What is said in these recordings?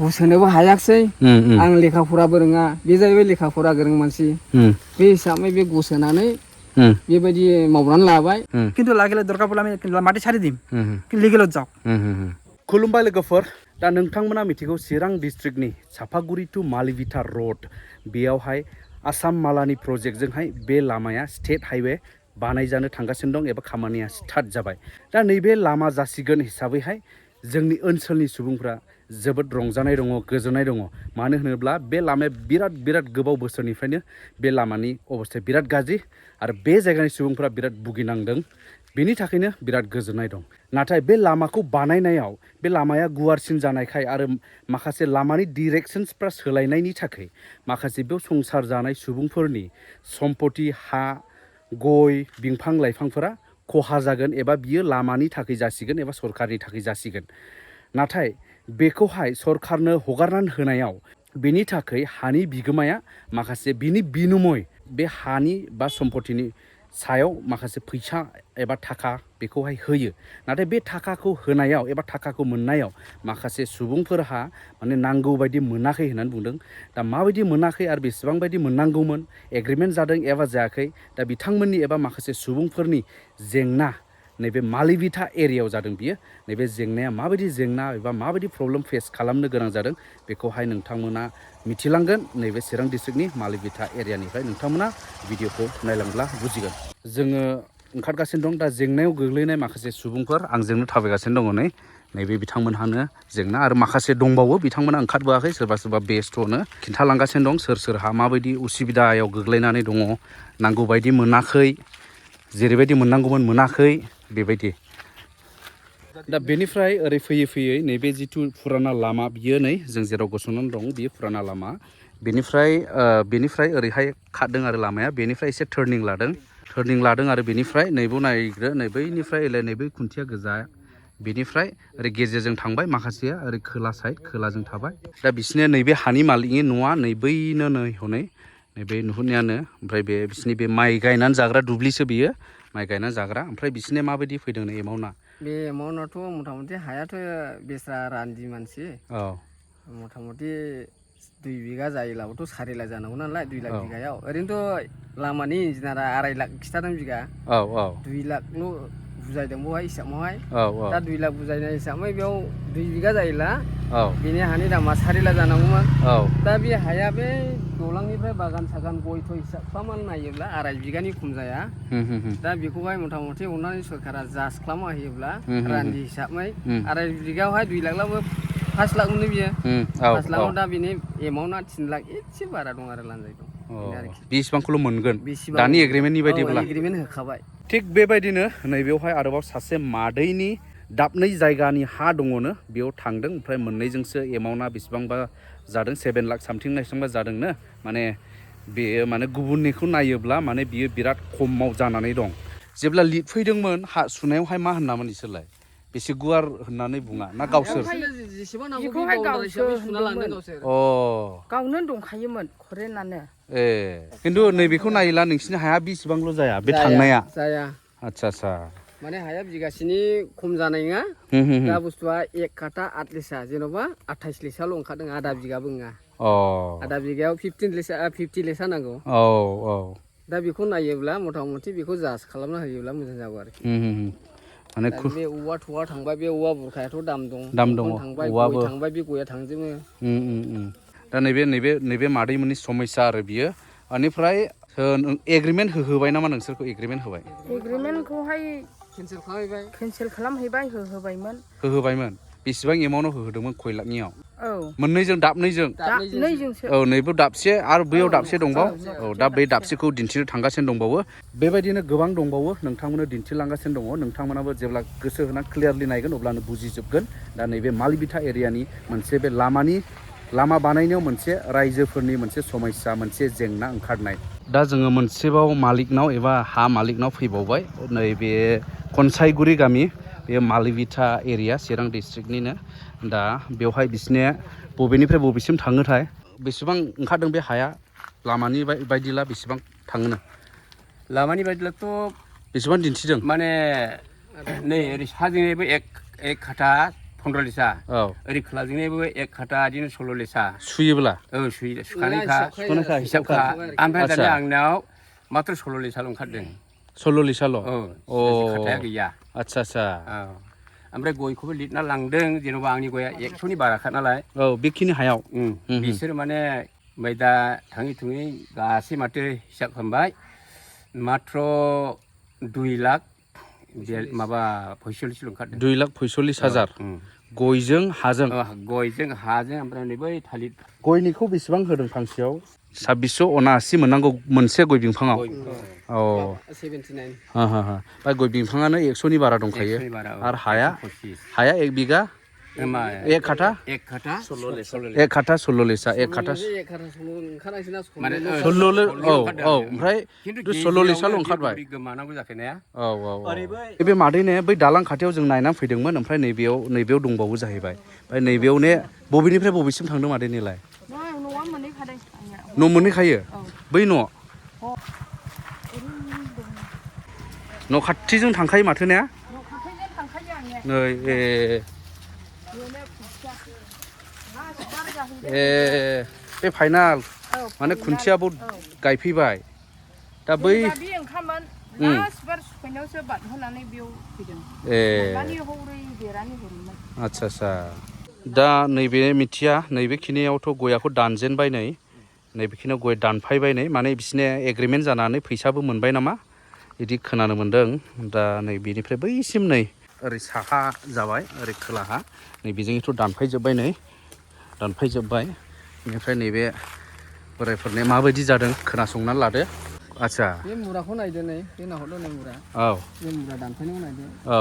घुसोनोबो हायाखसै आं लेखा फराबो रोङा बे जाहैबाय लेखा फरा गोरों मानसि बे हिसाबै बे घुसोनानै बेबायदि मावनानै लाबाय खिन्थु लागेला दरकार पड़ला मैं माटी सारी दिम कि लिगेल जाओ खुलुमबाय लोगोफोर दा नोंथांमोना मिथिगौ चिरां डिस्ट्रिक्टनि सापागुरि टु मालिभिटा रोड बेयावहाय आसाम मालानि प्रजेक्टजोंहाय बे लामाया स्टेट हाइवे बानायजानो थांगासिनो दं एबा खामानिया स्टार्ट जाबाय दा नैबे लामा जासिगोन हिसाबैहाय जोंनि ओनसोलनि सुबुंफ्रा जोबोद रंजानाय दङ गोजोननाय दङ मानो होनोब्ला बे लामाया बिराद गोबाव बोसोरनिफ्रायनो बे लामानि अबस्थाया बिराद गाज्रि आरो बे जायगानि सुबुंफ्रा बिराद भुगिनांदों बेनि थाखायनो बिराद गोजोननाय दं नाथाय बे लामाखौ बानायनायाव बे लामाया गुवारसिन जानायखाय आरो माखासे लामानि डिरेक्शन्सफ्रा सोलायनायनि थाखाय माखासे बेयाव संसार जानाय सुबुंफोरनि सम्पति हा गय बिफां लाइफांफोरा खहा जागोन एबा बियो लामानि थाखाय जासिगोन एबा सरकारनि थाखाय जासिगोन नाथाय बेखौहाय सरकारनो हगारनानै होनायाव बेनि थाखाय हानि बिगोमाया माखासे बिनि बिनिमय बे हानि बा सम्पतिनि सायाव माखासे फैसा एबा थाखा बेखौहाय होयो नाथाय बे थाखाखौ होनायाव एबा थाखाखौ मोननायाव माखासे सुबुंफोरहा माने नांगौ बायदि मोनाखै होननानै बुंदों दा माबायदि मोनाखै आरो बेसेबां बायदि मोननांगौमोन एग्रिमेन्ट जादों एबा जायाखै दा बिथांमोननि एबा माखासे सुबुंफोरनि जेंना नैबे मालिभिटा एरियायाव जादों बियो नैबे जेंनाया माबायदि जेंना एबा माबायदि प्रब्लेम फेस खालामनो गोनां जादों बेखौहाय नोंथांमोना मिथिलांगोन नैबे चिरां डिस्ट्रिक्टनि मालिभिटा एरियानिफ्राय नोंथांमोना भिडिअखौ नायलांब्ला बुजिगोन जोङो ओंखारगासिनो दं दा जेंनायाव गोग्लैनाय माखासे सुबुंफोर आंजोंनो थाबायगासिनो दङ नैबे बिथांमोनहानो जेंना आरो माखासे दंबावो बिथांमोना ओंखारबोआखै सोरबा बेस्थ'नो खिन्थालांगासिनो दं सोरहा माबायदि उसुबिदायाव गोग्लैनानै दङ नांगौ बायदि मोनाखै जेरैबायदि मोननांगौमोन मोनाखै बेबायदि दा बेनिफ्राय ओरै फैयै नैबे जिथु फुराना लामा बियो नै जों जेराव गसंनानै दं बियो फुराना लामा बेनिफ्राय ओरैहाय खारदों आरो लामाया बेनिफ्राय एसे टार्निं लादों आरो बेनिफ्राय नैबो नायग्रो नैबैनिफ्राय नैबै खुन्थिया गोजा बेनिफ्राय ओरै गेजेरजों थांबाय माखासेया ओरै खोला साइड खोलाजों थाबाय दा बिसिनि नैबे हानि मालिकनि न'आ नैबैनो हनै नैबे नुहुरनायानो ओमफ्राय बे बिसिनि बे माइ गायनानै जाग्रा दुब्लिसो बियो माइ गायनानै जाग्रा ओमफ्राय बिसिनि माबायदि फैदों नै एमाउन्टआ बे एमाउन्टआथ' मथा मथि हायाथ' बेस्रा रान्दि मानसि मथा मथि 2 बिघा जायोब्लाबोथ' 4 लाख जानांगौ नालाय 2 लाख बिघायाव ओरैनोथ' लामानि इन्जिनियारा 2.5 लाख खिथादों बिघा 2 लाखल' बुजायदों बेवहाय हिसाबावहाय दा 2 लाख बुजायनाय हिसाबै बेयाव 2 बिघा जायोब्ला बेनि हानि दामा 4 लाख जानांगौमोन दा बे हाया बे दलांनिफ्राय बागान सागान गय थय हिसाब खालामनानै नायोब्ला 2.5 बिघानि खम जाया दा बेखौहाय मथा मथि अननानै सरकारा जास खालामना होयोब्ला रान्दि हिसाबै 2.5 बिघायावहाय 2 लाखब्लाबो 5 लाख मोनो बियो 5 लाखआव दा बेनि एमाउन्टआ 3 लाख एसे बारा दं आरो लान्जाय दं बेसेबांखौल' मोनगोन दानि एग्रिमेन्टनि बायदिब्ला एग्रिमेन्ट होखाबाय थिग बेबायदिनो नैबेयावहाय आरोबाव सासे मादैनि दाबनै जायगानि हा दङनो बेयाव थांदों ओमफ्राय मोननैजोंसो एमाउन्टआ बेसेबांबा जादों 7 लाख सामथिं बेसेबांबा जादोंनो माने बेयो माने गुबुननिखौ नायोब्ला माने बियो बिराद खमाव जानानै दं जेब्ला लिरफैदोंमोन हा सुनायावहाय मा होननामोन इसोरलाय बेसे गुवार होननानै बुङा ना गावसोर गावनो दंखायोमोन खरेनानो खिन्थु नैबेखौ नायोब्ला नोंसिनि हाया बेसेबांल' जाया बे थांनाया जाया आच्छा माने हाया बिगासेनि खम जानाय नङा दा बुस्थुआ 1 काटा 8 लिसा जेन'बा 28 लिसाल' ओंखारदों आधा बिगाबो नङा आधा बिगायाव 50 लिसा नांगौ दा बेखौ नायोब्ला मथा मथि बेखौ जास खालामना होयोब्ला मोजां जागौ आरोखि माने बे औवा थौवा थांबाय बे औवा बुरखायाथ' दाम दं थांबाय गय थांबाय बे गया थांजोबो दा नैबे मादैमोननि समस्या आरो बियो बेनिफ्राय एग्रिमेन्ट होबाय नामा नोंसोरखौ एग्रिमेन्ट होबाय एग्रिमेन्टखौहाय केन्सेल खालामहैबाय होबायमोन बेसेबां एमाउन्टआव होदोंमोन खय लाखनियाव मोननैजों दाबनैजोंसो नैबो दाबसे आरो बैयाव दाबसे दंबाव दा बे दाबसेखौ दिन्थिनो थांगासिनो दंबावो बेबायदिनो गोबां दंबावो नोंथांमोननो दिन्थिलांगासिनो दङ नोंथांमोनाबो जेब्ला गोसो होना क्लियारलि नायगोन अब्लानो बुजिजोबगोन दा नैबे मालिभिटा एरियानि मोनसे बे लामा बानायनायाव मोनसे रायजोफोरनि मोनसे समस्या मोनसे जेंना ओंखारनाय दा जोङो मोनसेबाव मालिकनाव एबा हा मालिकनाव फैबावबाय नैबे कनसायगुरि गामि बे मालिभिटा एरिया चिरां डिस्ट्रिक्टनिनो दा बेवहाय बिसिनिया बबेनिफ्राय बबेसिम थाङोथाय बेसेबां ओंखारदों बे हाया लामानि बायदिला बेसेबां थाङोनो लामानि बायदिब्लाथ' बेसेबां दिन्थिदों माने नै ओरै साजोंबो 1 काटा 15 लिसा औ ओरै खोलाजोंनिबो 1 खाटा बिदिनो 16 लिसा सुयोब्ला सुखानायखा हिसाबखा ओमफ्राय दानिया आंनाव मात्र 16 लिसाल' ओंखारदों 16 लिसाल' खाटाया गैया आच्छा आच्छा ओमफ्राय गयखौबो लिरना लांदों जेनेबा आंनि गया 100नि बाराखा नालाय औ बेखिनि हायाव बिसोर माने ओमफ्राय दा थाङै थुङै गासै माथो हिसाब खालामबाय मात्र 2 लाख माबा 45 ओंखारदों 2,45,000 गयजों हाजों गयजों हाजों ओमफ्राय नै बै थालिर गयनिखौ बेसेबां होदों फांसेयाव 2679 मोननांगौ मोनसे गय बिफाङाव औ 79 ओमफ्राय गय बिफाङानो 100नि बारा दंखायो आरो हाया 1 बिगा 1 खाटा 1 खाटा 16 लिसा 1 खाटा 16 लिसा 1 खाटा 16 औ ओमफ्राय 16 लिसाल' ओंखारबाय गोमानांगौ जाखोनाया औ बे मादैने बै दालां खाथियाव जों नायनानै फैदोंमोन ओमफ्राय नैबेयाव दंबावो जाहैबाय ओमफ्राय नैबेयाव ने बबेनिफ्राय बबेसिम थांदों मादैनिलाय न'आ मोनहैखादों न' मोनहैखायो बै न' खाथिजों थांखायो माथो ने न' खाथिजों थांखायो आंनिया नै बे फाइनाल माने खुन्थियाबो गायफैबाय दा बै बे ओंखामोन लास्ट बार सुफैनायावसो बादहोनानै बेयाव फैदों माबानि हरै बेरानि हरैमोन आच्छा आच्छा दा नैबे मिथिया नैबेखिनियावथ' गयाखौ दानजेनबाय नैबेखिनियाव गय दानफायबाय माने बिसिना एग्रिमेन्ट जानानै फैसाबो मोनबाय नामा बिदि खोनानो मोन्दों दा नै बेनिफ्राय बैसिम नै ओरै साहा जाबाय ओरै खोलाहा नैबेजोंथ' दानफायजोब्बाय बेनिफ्राय नैबे बोरायफोरनि माबायदि जादों खोनासंनानै लादो आच्छा बे मुराखौ नायदो नै बे नाहरदो नै मुरा औ बे मुरा दानफायनायाव नायदो औ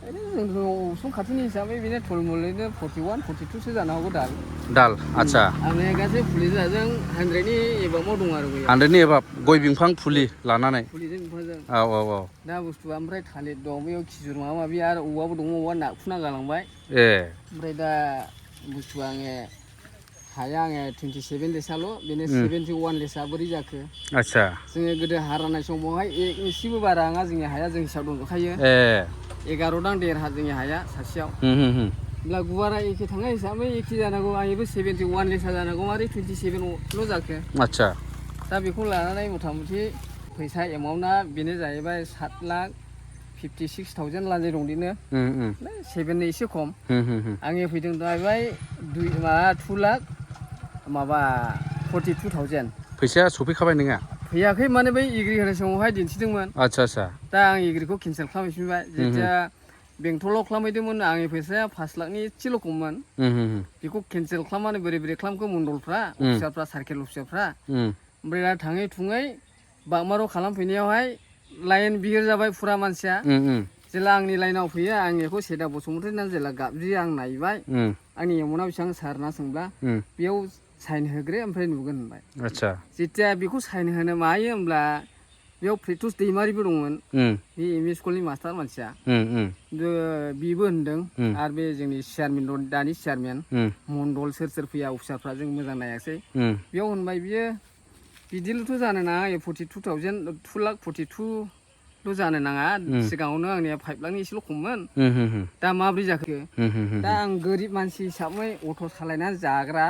जों उसुं खाथिनि हिसाबै बेनो थुलमुलैनो 41 42सो जानो हागौ दाल आच्छा आंने गासै फुलि जाजों 100नि एबाबाव दं आरो गया 100नि एबाब गय बिफां फुलि लानानै फुलिजों बिफांजों औ दा बुस्थुआ ओमफ्राय थालिर दं बेयाव खिजुर माबा माबि आरो औवाबो दङ औवा नाखुना गालांबाय ओमफ्राय दा बुस्थुआ हाया 27 लिसाल' बेनो 71 लिसा बोरै जाखो आच्छा जोङो गोदो हा राननाय समावहाय एसेबो बारा नङा जोंनि हाया जों हिसाब दंजोबखायो 11 दां देर हा जोंनि हाया सासेयाव होमब्ला गुवारा एखे थांनाय हिसाबै एखे जानांगौ आंनिबो 71 लिसा जानांगौ मारै 27ल' जाखो आच्छा दा बेखौ लानानै मथा मथि फैसा एमाउन्टआ बेनो जाहैबाय 7,56,000 लान्जाय दं बिदिनो 7नि एसे खम आंनि फैदों जाहैबाय 2,42,000 फैसाया सफैखाबाय नोंहा फैयाखै माने बै एग्रि होनाय समावहाय दिन्थिदोंमोन आच्छा दा आं एग्रिखौ केन्सेल खालामफिनबाय जेथिया बेंथलाव खालामहैदोंमोन आंनि फैसाया 5 लाखनि एसेल' खममोन बेखौ केन्सेल खालामनानै बोरै खालामखो मण्डलफ्रा अफिसारफ्रा सार्केल अफिसारफ्रा ओमफ्राय दा थाङै थुङै बागमाराव खालामफैनायावहाय लाइन बिहिर जाबाय फुरा मानसिया जेला आंनि लाइनाव फैयो आं बेखौ सेदा बसुमतारी होननानै जेला गाबज्रियो आं नायबाय आंनि एमाउन्टआ बेसेबां सार होनना सोंब्ला बेयाव साइन होग्रो ओमफ्राय नुगोन होनबाय आच्छा जेथिया बेखौ साइन होनो मायो होमब्ला बेयाव प्रेटुस दैमारिबो दंमोन बे एम इ स्कुलनि मास्टार मानसिया बिबो होनदों आरो बे जोंनि चेयारमेन दानि चेयारमेन मण्डल सोर फैया अफिसारफ्रा जों मोजां नायासै बेयाव होनबाय बियो बिदिल'थ' जानो नाङा 2,42,000 जानो नाङा सिगाङावनो आंनिया 5 लाखनि एसेल' खममोन दा माब्रै जाखो दा आं गोरिब मानसि हिसाबै अट' सालायनानै जाग्रा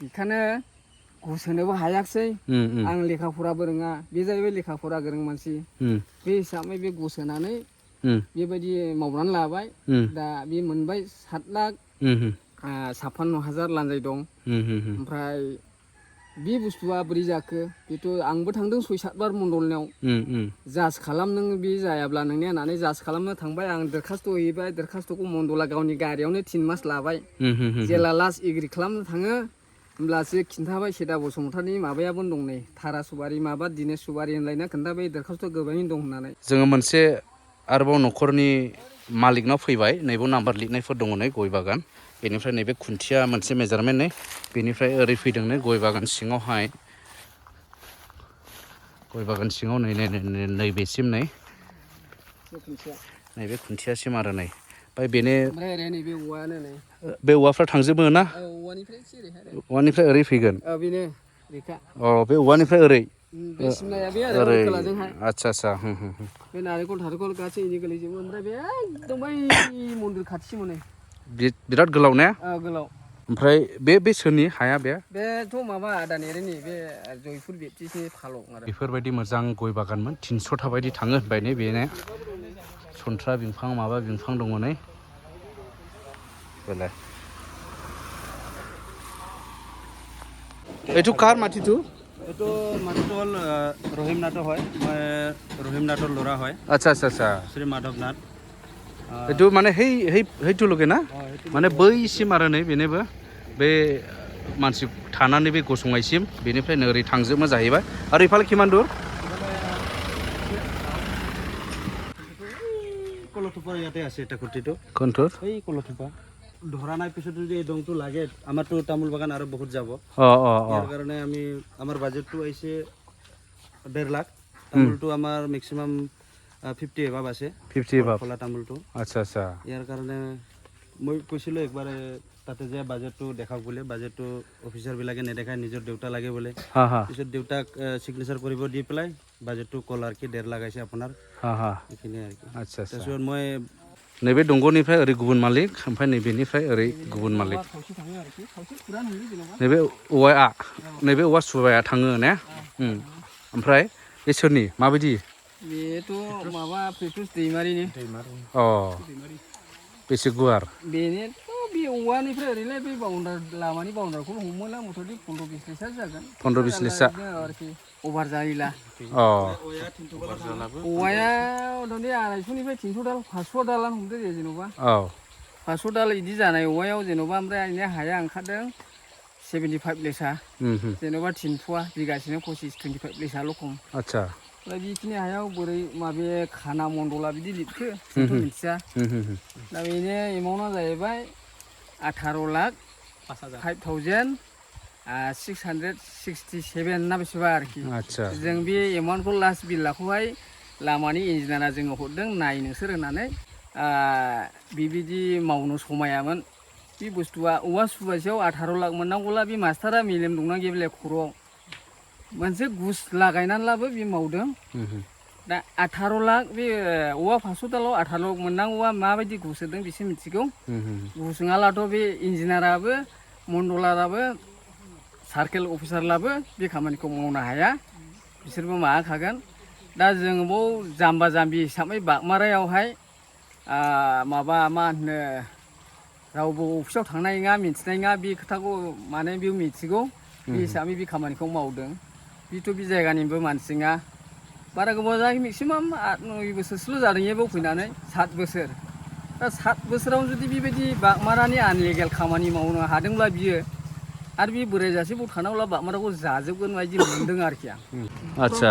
बेखायनो घुस होनोबो हायाखिसै आं लेखा फराबो रोङा बे जाहैबाय लेखा फरा गोरों मानसि बे हिसाबै बे घुस होनानै बेबायदि मावनानै लाबाय दा बे मोनबाय 7,56,000 लान्जाय दं ओमफ्राय बे बुस्थुआ बोरै जाखो बेथ' आंबो थांदों 6-7 बार मण्डलनियाव जाज खालाम नों बे जायाब्ला नोंनिया होननानै जाज खालामनो थांबाय आं दरखास्त' हैबाय दरखास्त'खौ मण्डला गावनि गारियावनो 3 मास लाबाय जेला लास्ट एग्रि खालामनो थाङो होमब्लासो खिन्थाबाय सेदा बसुमतारीनि माबायाबो दं नै थारा सुबारि माबा दिनेश सुबारि होनलायना खोन्थाबाय दरखास्त' गोबाङैनो दं होननानै जोङो मोनसे आरोबाव न'खरनि मालिकनाव फैबाय नैबाव नाम्बार लिरनायफोर दङ नै गय बागान बेनिफ्राय नैबे खुन्थिया मोनसे मेजारमेन्ट नै बेनिफ्राय ओरै फैदों नै गय बागान सिङावहाय नैबेसिम नैबे खुन्थियासिम आरो नै ओमफ्राय बेनो बे औवाफ्रा थांजोबो ना औवानिफ्राय ओरै फैगोन बेनो रेखा बे औवानिफ्राय ओरै बे सिमनाया बे आरो ओरै खोलाजोंहाय आदसा आदसा बे नारेंखल थारेंखल गासै इनि गोलैजोबो ओमफ्राय बे एकदम बै मन्दिर खाथि मोनो बिराद गोलाव ने गोलाव ओमफ्राय बे सोरनि हाया बे बेथ' माबा आदा नेरेनि बे जयपुर बेप्टिसनि फालं आरो बेफोरबायदि मोजां गय बागानमोन 300 था बायदि थाङो होनबाय ने बेनो सन्थ्रा बिफां माबा बिफां दङ नै बेलाय এইটো কাৰ মাটিটো এইটো মাটিটো হ'ল ৰহিমনাথৰ হয় মই ৰহিমনাথৰ ল'ৰা হয় আচ্ছা আচ্ছা আচ্ছা শ্ৰী মাধৱ নাথ এইটো মানে সেইটোলৈকে না মানে बैसिम आरो नै बेनोबो बे मानसि थानानै बे गसंनायसिम बेनिफ्रायनो ओरै थांजोबनो जाहैबाय आरो इफाले किमान दूर কলথোপাৰ ইয়াতে আছে এটা খুঁটিটো কোনটো এই কলথোপা ধৰা নাই পিছত যদি এই দংটো লাগে আমাৰতো তামোল বাগান আৰু বহুত যাব ইয়াৰ কাৰণে আমি আমাৰ বাজেটটো আহিছে 1.5 লাখ তামোলটো আমাৰ মেক্সিমাম 50 এবাব আছে 50 এবাব খোলা তামোলটো আচ্ছা আচ্ছা ইয়াৰ কাৰণে মই কৈছিলোঁ একবাৰ তাতে যে বাজেটটো দেখাওক বোলে বাজেটটো অফিচাৰবিলাকে নেদেখায় নিজৰ দেউতা লাগে বোলে পিছত দেউতাক চিগনেচাৰ কৰিব দি পেলাই বাজেটটো কল আৰু কি 1.5 লাখ আহিছে আপোনাৰ এইখিনিয়ে আৰু কি আচ্ছা আচ্ছা তাৰপিছত মই नैबे दंग'निफ्राय ओरै गुबुन मालिक ओमफ्राय नैबेनिफ्राय ओरै गुबुन मालिक नैबे औवाया नैबे औवा सुबाया थाङो ने ओमफ्राय बे सोरनि माबायदि बेथ' माबा प्रेटुस दैमारिनि अ बेसे गुवार बेनोथ' बे औवानिफ्राय ओरैलाय बे बाउन्डार लामानि बाउन्डारखौ हमोला मथ'दि 15-20 लिटार जागोन 15-20 लिटार आरोखि अभार जायोला अ औवाया दानि 250निफ्राय 300 दाल 500 दालानो हमदो दे जेनेबा औ 500 दाल इदि जानाय औवायाव जेनेबा ओमफ्राय आंनिया हाया ओंखारदों 75 लिटार जेनेबा 3 फुवा बिगासेनो 25-25 लिटारल' खम आच्छा ओमफ्राय बेखिनि हायाव बोरै माबे खाना मण्डला बिदि लिरखो जोंथ' मिथिया दा बेनो एमाउन्टआ जाहैबाय 18 लाख 5,667 ना बेसेबा आरोखि आच्छा जों बे एमाउन्टखौ लास्ट बिलखौहाय लामानि इन्जिनियारा जोङो हरदों नाय नोंसोर होननानै बिबायदि मावनो समायामोन बे बुस्थुआ औवा सुबासेयाव 18 लाख मोननांगौला बे मास्टारा मेलेम दंना गैयाब्ला खर'आव मोनसे गुस लागायनानैलाबो बे मावदों दा 18 लाख बे औवा 500 दालाव 18 लाख मोननांगौआ माबायदि गुस होदों बिसो मिथिगौ गुस नङालाथ' बे इन्जिनियाराबो मण्डलाराबो सार्केल अफिसारलाबो बे खामानिखौ मावनो हाया बिसोरबो माबाखागोन दा जोङो बाव जाम्बा जाम्बि हिसाबै बागमारायावहाय माबा मा होनो रावबो अफिसाव थांनाय नङा मिथिनाय नङा बे खोथाखौ माने बेयाव मिथिगौ बे हिसाबै बे खामानिखौ मावदों बेथ' बे जायगानिबो मानसि नङा बारा गोबाव जायाखै मेक्सिमाम 8-9 बोसोरसोल' जादों बेयाव फैनानै 7 बोसोर दा 7 बोसोराव जुदि बेबायदि बागमारानि आनलिगेल खामानि मावनो हादोंब्ला बियो आरो बे बोराय जासे बाव थानांगौब्ला बागमाराखौ जाजोबगोन बायदि मोनदों आरोखि आं आच्छा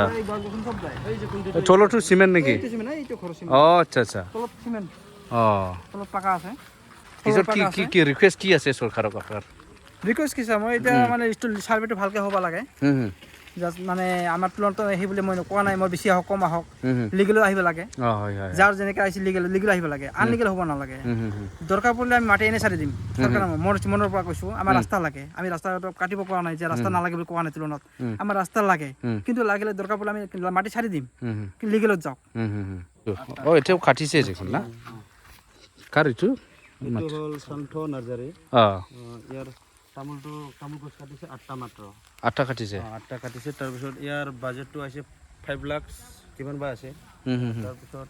তলতো সিমেন্ট নেকি অ আচ্ছা আচ্ছা তলত সিমেণ্ট অ তলত পাকা আছে পিছত কি ৰিকুৱেষ্ট কি আছে চৰকাৰক আপোনাৰ ৰিকুৱেষ্ট কি মই এতিয়া মানে চাৰ্ভেটো ভালকৈ হ'ব লাগে জাষ্ট মানে আমাৰ তুলনাত সেই বুলি মই কোৱা নাই মই বেছি আহক কম আহক লিগেলো আহিব লাগে যাৰ যেনেকৈ আহিছে লিগেল আহিব লাগে আনলিগেল হ'ব নালাগে দৰকাৰ পৰিলে আমি মাটি এনে চাৰি দিম চৰকাৰ মনৰ পৰা কৈছোঁ আমাৰ ৰাস্তা লাগে আমি ৰাস্তা কাটিব পৰা নাই যে ৰাস্তা নালাগে বুলি কোৱা নাই তুলনাত আমাৰ ৰাস্তা লাগে কিন্তু লাগিলে দৰকাৰ পৰিলে আমি মাটি চাৰি দিম কিন্তু লিগেলত যাওক অ এতিয়াও কাটিছে দেখোন না কাৰ এইটো হ'ল সন্থ নাৰ্জাৰী ইয়াৰ তামোল গছ কাটিছে 8টা মাত্ৰ 8টা কাটিছে 8টা কাটিছে তাৰপিছত ইয়াৰ বাজেটটো আছে 5 লাখ কিমান বা আছে তাৰপিছত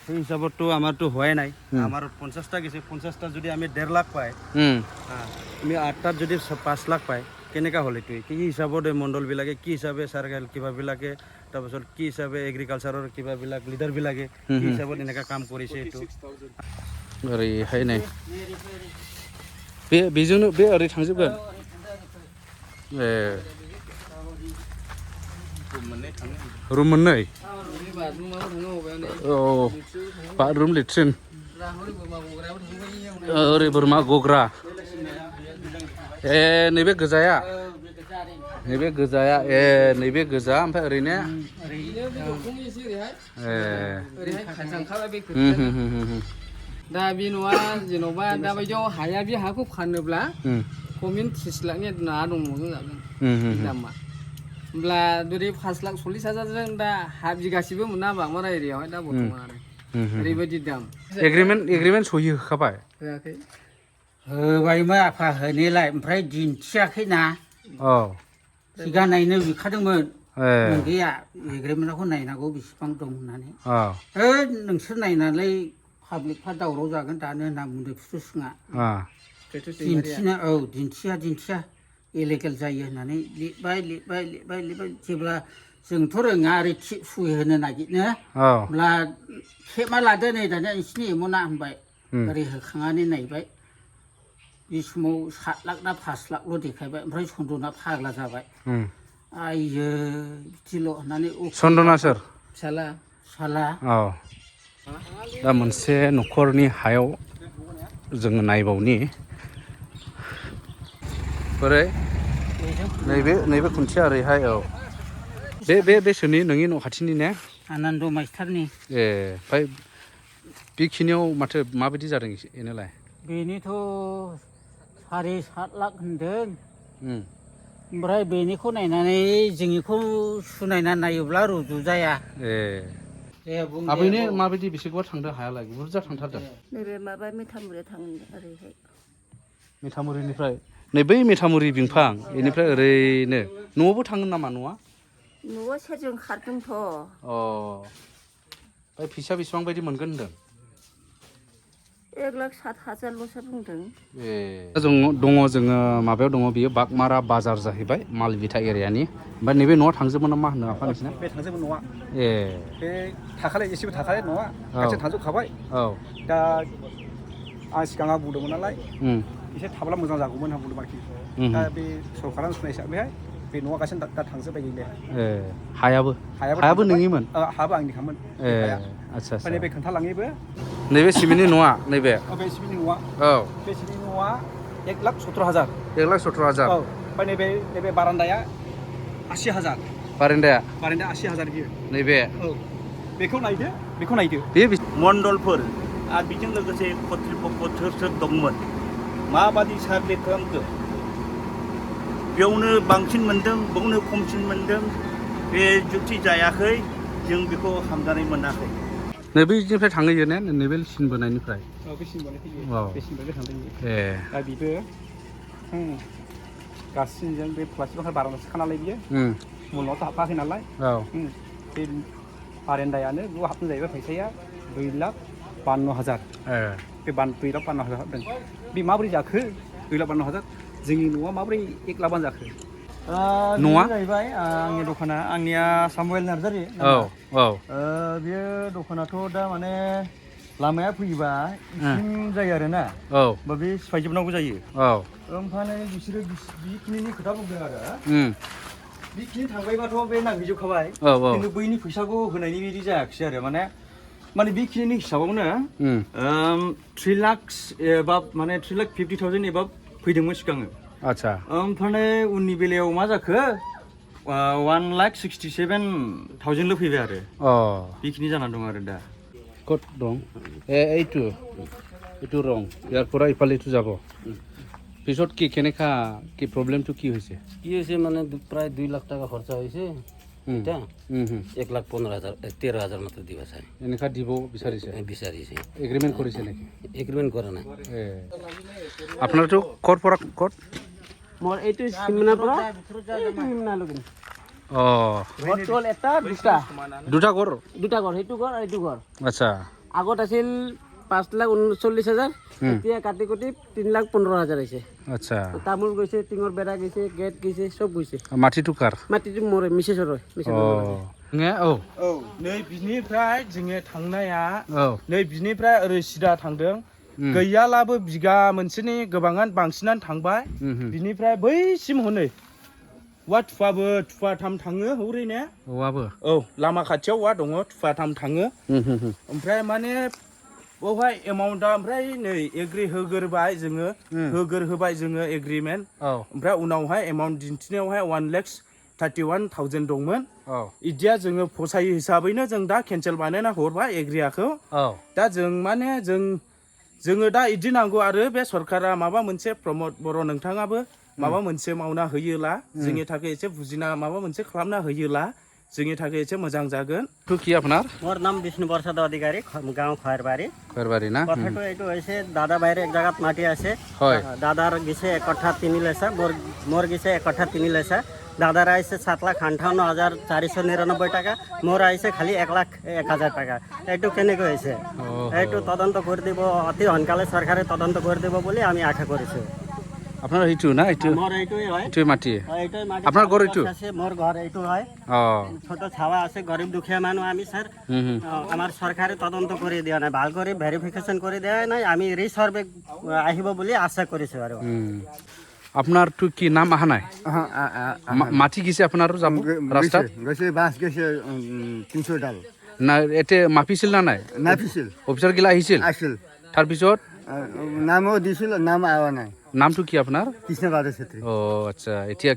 সেই হিচাপততো আমাৰতো হোৱাই নাই আমাৰ 50টা গৈছে 50টা যদি আমি 1.5 লাখ পাই আমি 8টাত যদি 5 লাখ পাই কেনেকুৱা হ'ল এইটো কি হিচাপত মণ্ডলবিলাকে কি হিচাপে চাৰ্কেল কিবাবিলাকে তাৰপিছত কি হিচাপে এগ্ৰিকালচাৰৰ কিবাবিলাক লিডাৰবিলাকে কি হিচাপত এনেকুৱা কাম কৰিছে এইটো ओरैहाय नै बेजोंनो बे ओरै थांजोबगोन ए रुम मोननै औ बाथरुम लेट्रिन ओरै बोरमा गग्रा ए नैबे गोजाया ए नैबे गोजा ओमफ्राय ओरैनो दा बे न'आ जेन'बा दाबायदियाव हाया बे हाखौ फानोब्ला खमिन 30 लाखनि ना दंमोन जागोन दामा होमब्ला जुदि 5,40,000 दा हा बिगासेबो मोना बांमारा एरियायावहाय दा बर्थमान आरो ओरैबायदि दाम एग्रिमेन्ट सहि होखाबाय होआखै होबायमोन आफा होनायलाय ओमफ्राय दिन्थियाखैना औ सिगांनायनो बिखादोंमोन गैया एग्रिमेन्टखौ नायनांगौ बेसेबां दं होननानै नोंसोर नायनानै पाब्लिकफ्रा दावराव जागोन दानो होनना बुंदों फिथुसिङा दिन्थिया इलिगेल जायो होननानै लिरबाय जेब्ला जोंथ' रोङा ओरै थिप सुइ होनो नागिरनो होमब्ला खेबमा लादो नै दानिया नोंसिनि एमना होनबाय ओरै होखांनानै नायबाय बे समाव 7 लाख ना 5 लाखल' देखायबाय ओमफ्राय सन्दना फाग्ला जाबाय आइयो बिदिल' होननानै सन्दना सोर फिसाला औ दा मोनसे न'खरनि हायाव जोङो नायबावनि बोरै नैबे खुन्थिया ओरैहाय औ बे सोरनि नोंनि न' खाथिनि ने आनन्द मास्टारनि ओमफ्राय बेखिनियाव माथो माबायदि जादों एनालाय बेनिथ' 7.5 लाख होनदों ओमफ्राय बेनिखौ नायनानै जोंनिखौ सुनायना नायोब्ला रुजु जाया आबैनो माबायदि बेसे गुवार थांदों हायालाय बुरजा थांथारदों नैबे माबा मेथामुरिया थाङो ओरैहाय मेथामुरिनिफ्राय नै बै मेथामुरि बिफां बेनिफ्राय ओरैनो न'आवबो थाङो नामा न'आ सेरजों खारदोंथ' ओमफ्राय फैसा बेसेबां बायदि मोनगोन होनदों 1,07,000ल'सो बुंदों जों दङ जोङो माबायाव दङ बियो बागमारा बाजार जाहैबाय मालबिथा एरियानि ओमफ्राय नैबे न'आ थांजोबो नामा होनो आफा नोंसिना बे थांजोबो न'आ बे थाखानाय एसेबो थाखानाय न'आ गासै थांजोबखाबाय दा आं सिगाङाव बुंदोंमोन नालाय एसे थाब्ला मोजां जागौमोन होनना बुंदों आरोखि दा बे सरकारा सुनाय हिसाबैहाय बे न'आ गासै दा थांजोब्बाय गैले हायाबो नोंनिमोन हाबो आंनिखामोन आच्छा ओमफ्राय नैबे खोन्थालाङैबो नैबे सिमेन्टनि न'आ नैबे बे सिमेन्टनि न'आ बे सिमेन्टनि न'आ 1,17,000 1,17,000 ओमफ्राय नैबे बारान्दाया 80,000 बारान्दाया 80,000 बियो नैबे बेखौ नायदो बे मण्डलफोर आरो बेजों लोगोसे कर्तृपक्ष सोर सोर दंमोन माबादि सार्भे खालामखो बेयावनो बांसिन मोनदों बेयावनो खमसिन मोनदों बे जुक्ति जायाखै जों बेखौ हामजानाय मोनाखै नैबेनिफ्राय थाङो ने नैबे सिन बोनायनिफ्राय बे सिन बोनाय बे सिन बोनाय थांदों दा बेबो गासिनजों बे प्लास्टिकआवहाय बारान्दासो खानालाय बियो मुलावथ' हाबफाखै नालाय बे बारान्दायानो बेयाव हाबनो जाहैबाय फैसाया 2,52,000 बे 2,52,000 हाबदों बे माबोरै जाखो 2,52,000 जोंनि न'आ माबोरै 1,00,000 जाखो न'आ जाहैबाय आंनि दखाना आंनिया सामुएल नार्जारि बेयो दखानाथ' दा माने लामाया फैयोबा इसिं जायो आरोना बा बे सिफायजोबनांगौ जायो ओमफ्राय बिसोरो बेखिनिनि खोथा बुंदों आरो बेखिनि थांबायबाथ' बे नांहैजोबखाबाय खिन्थु बैनि फैसाखौ होनायनि बिदि जायाखिसै आरो माने बेखिनिनि हिसाबावनो 3 लाख एबा माने 3,50,000 एबा फैदोंमोन सिगाङो आच्छा ओमफ्राय उननि बेलायाव मा जाखो 1,67,000 फैबाय आरो बेखिनि जानानै दं आरो दा ক'ত দং এইটো ৰং ইয়াৰ পৰা ইফালে এইটো যাব পিছত কি কেনেকা কি প্ৰব্লেমটো কি হৈছে মানে প্ৰায় 2 লাখ টাকা খৰচা হৈছে এটা 1,15,000 মাত্ৰ দিবা চাই এনেকা দিব বিচাৰিছে এগ্ৰিমেণ্ট কৰিছে নেকি এগ্ৰিমেণ্ট কৰা নাই আপোনাৰতো ক'ৰ পৰা ক'ত মোৰ এইটো সিমনাৰ পৰা সিমনালৈকে ঘৰ এটা দুটা ঘৰ সেইটো ঘৰ আৰু এইটো ঘৰ আচ্ছা আগত আছিল 5,39,000 এতিয়া কাটি কুটি 3,15,000 হৈছে আচ্ছা তামোল গৈছে টিঙৰ বেৰা গৈছে গেট গৈছে চব গৈছে মাটিটো কাৰ মাটিটো মোৰে মিছেছৰ হয় नै बिनिफ्राय जोङो थांनाया नै बिनिफ्राय ओरै सिदा थांदों गैयालाबो बिगा मोनसेनि गोबाङानो बांसिनानो थांबाय बिनिफ्राय बैसिम हनै औवा थुफाथाम थाङो हौरै ने लामा खाथियाव औवा दङ थुफाथाम थाङो ओमफ्राय माने बेवहाय एमाउन्टआ ओमफ्राय नै एग्रि होबाय जोङो एग्रिमेन्ट ओमफ्राय उनावहाय एमाउन्ट दिन्थिनायावहाय 1,31,000 दंमोन इदिया जोङो फसायो हिसाबैनो जों दा केन्सेल बानायना हरबाय एग्रियाखौ दा जों माने जों जोङो दा इदि नांगौ आरो बे सरकारा माबा मोनसे प्रमद बर' नोंथाङाबो माबा मोनसे मावना होयोला जोंनि थाखाय एसे बुजिना माबा मोनसे खालामना होयोला जोंनि थाखाय एसे मोजां जागोन। তো কি আপনার? মোর নাম বিষ্ণু প্রসাদ অধিকারী, গাঁও খয়েরবাড়ি। খয়েরবাড়ি না? কথাটো এইটো হৈছে দাদা বাইরে এক জায়গাত মাটি আছে। হয়। দাদার গেছে 1 কঠা 3 লেসা, মোর গেছে 1 কঠা 3 লেসা। দাদার আইছে 7,58,499 টাকা, মোর আইছে খালি 1,01,000 টাকা। এইটো কেনেকৈ হৈছে? এইটো তদন্ত কৰি দিব, অতি সোনকালে চৰকাৰে তদন্ত কৰি দিব বুলি আমি আশা কৰিছোঁ। আপনার এইটু না? এইটু মোর এইটোই হয়। এইটুই মাটি। এইটোই মাটি। আপনার ঘর এইটু? আছে, মোর ঘর এইটো হয়। ছোট ছাওয়া আছে, গরিব দুখীয়া মানুহ আমি স্যার। আমার সরকারে তদন্ত করে দিয়া নাই, ভাল করে ভেরিফিকেশন করে দেয়া নাই। আমি রিসার্ভে আহিব বুলি আশা কৰিছো আৰু। আপনার তো কি নাম আহা নাই? মাটি গেছে আপনার যাব রাস্তা? গেছে বাস গেছে 300 ডাল না এতে মাপিছিল না নাই? নাপিছিল অফিসার গিলা আহিছিল? আসছিল, তারপিছত নামও দিছিল, নাম আওয়া নাই। নামটো কি আপনার? কৃষ্ণবাদ ছেত্ৰী। ও আচ্ছা, এতিয়া